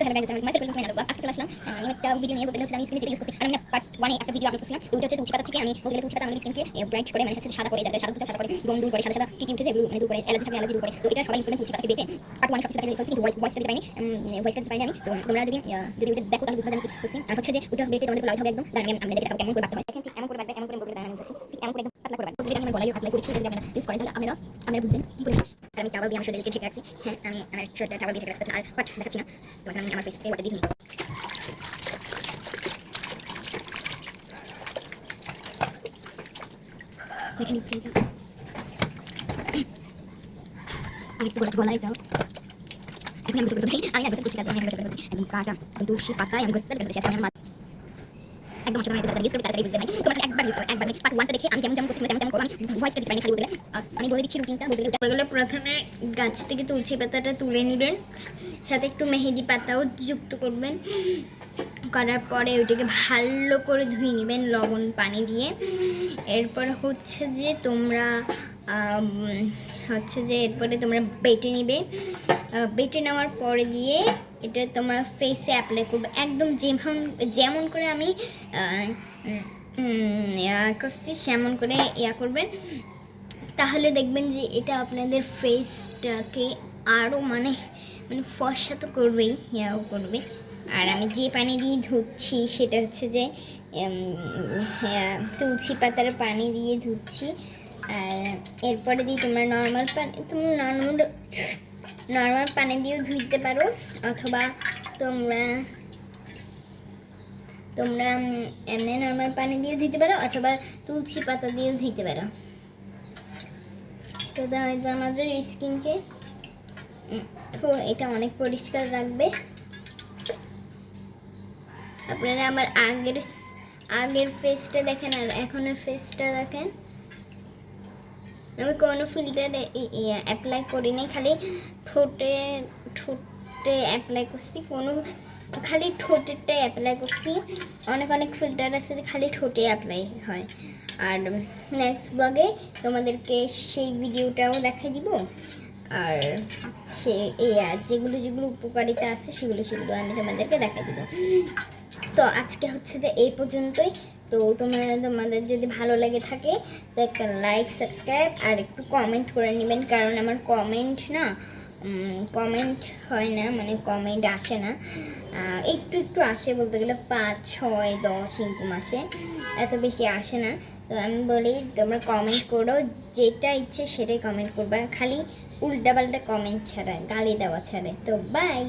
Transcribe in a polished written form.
Hello guys, আমি myself মেনা দেবো। আজকে চলে আসলাম আমি একটা ভিডিও নিয়ে। বলতে হচ্ছে আমি স্কিন যেটা ইউজ করছি, আর আমি পার্ট 1 এ একটা ভিডিও আপলোড করছিলাম। তো ওটা হচ্ছে তুলসী পাতা থেকে আমি বলতে তুলসী পাতা আমাদের স্কিনকে ব্রাইট করে, মানে হচ্ছে সাদা করে, যাতে সাদা করে ব্রণ দূর করে, সাদা কি কি উঠেছে এগুলো মানে দূর করে, অ্যালার্জি থাকলে অ্যালার্জি দূর করে। তো এটা সবাই ইউজ করে তুলসী পাতাকে বেটে পার্ট 1 সবকিছু দেখে ফেলছি, কিন্তু ভয়েস দিতে পারিনি, আমি। তো তোমরা যদি ওটা দেখো তাহলে বুঝতে পারবে কি করছি। আর হচ্ছে যে ওটা বেটে তোমাদের লাগাতে হবে একদম। তাহলে আমি দেখে দেখাবো কেমন করে বাটতে হয়। দেখেন ঠিক এমন করে বাটবে, এমন করে বলতে আমি যাচ্ছি ঠিক এমন করে একদম পাতলা করে বাটবো। তো এটা আমি গলায় অ্যাপ্লাই করেছি। যদি আপনারা ইউজ করেন তাহলে আপনারা বুঝবেন কি করে। আর আমি টাওয়াল দিয়ে আমার শরীরকে ঢেকে রাখছি। হ্যাঁ, আমি আমার শরীরটা টাওয়াল দিয়ে ঢেকে রাখছি, আর বাট দেখাচ্ছি না। তো এখন আমি আমার ফেসকে ওটা দিয়ে দিই। দেখেন স্কিনটা আরেকটু গলায় দাও। এখন আমি গোসল করতেছি, আমি গোসল করছি, তারপর আমি গোসল করতেছি একদম কাটা তুলসী পাতায় আমি গোসল করতেছি। এখন আমার একদম সাধারণ একটা ইউজ করতে তাড়াতাড়ি বুঝতে পারি। তোমরা একবার ইউজ করো, একবার পার্ট 1টা দেখে আমি যেমন যেমন করছি তেমন তেমন করো। আমি ভয়েস দিতে পারি খালি বলে দিলে। আর আমি বলে দিচ্ছি রুটিনটা বলে দিলে। ওইগুলো প্রথমে গাছ থেকে তুলসী পাতাটা তুলে নেবেন, সাথে একটু মেহেদি পাতাও যুক্ত করবেন। করার পরে ওইটাকে ভালো করে ধুয়ে নেবেন লবণ পানি দিয়ে। এরপর হচ্ছে যে তোমরা এরপরে তোমরা বেটে নেবে। বেটে নেওয়ার পরে দিয়ে এটা তোমরা ফেসে অ্যাপ্লাই করবে একদম যেমন করে আমি করছি সেমন করে করবেন। তাহলে দেখবেন যে এটা আপনাদের ফেসটাকে আরও মানে ফর্সা তো করবেই, করবে। আর আমি যে পানি দিয়ে ধুচ্ছি সেটা হচ্ছে যে তুলসী পাতার পানি দিয়ে ধুচ্ছি। আর এরপরে দিয়ে তোমরা নর্মাল পানি দিয়েও ধুইতে পারো, অথবা তোমরা এমনি নর্মাল পানি দিয়েও ধুইতে পারো, অথবা তুলসী পাতা দিয়েও ধুইতে পারো। তো হয়তো আমাদের স্কিনকে এটা অনেক পরিষ্কার রাখবে। আপনারা আমার আগের ফেসটা দেখেন আর এখনের ফেসটা দেখেন। আমি কোনো ফিল্টার অ্যাপ্লাই করিনি, খালি ঠোঁটে অ্যাপ্লাই করছি। খালি ঠোঁটেরটাই অ্যাপ্লাই করছি। অনেক ফিল্টার আছে যে খালি ঠোঁটে অ্যাপ্লাই হয়। আর নেক্সট ব্লগে তোমাদেরকে সেই ভিডিওটাও দেখাই দিব। আর যেগুলো উপকারিতা আছে সেগুলো আমি তোমাদেরকে দেখাই দিব। তো আজকে হচ্ছে যে এই পর্যন্তই। তো তোমাদের যদি ভালো লেগে থাকে তো একটা লাইক, সাবস্ক্রাইব আর একটু কমেন্ট করে নেবেন, কারণ আমার কমেন্ট কমেন্ট হয় না, মানে কমেন্ট আসে না। একটু আসে, বলতে গেলে 5, 6, 10 এরকম আসে, এত বেশি আসে না। তো আমি বলি তোমরা কমেন্ট করো, যেটা ইচ্ছে সেটাই কমেন্ট করবা, খালি উল্টাপাল্টা কমেন্ট ছাড়া, গালি দেওয়া ছাড়া। তো বাই।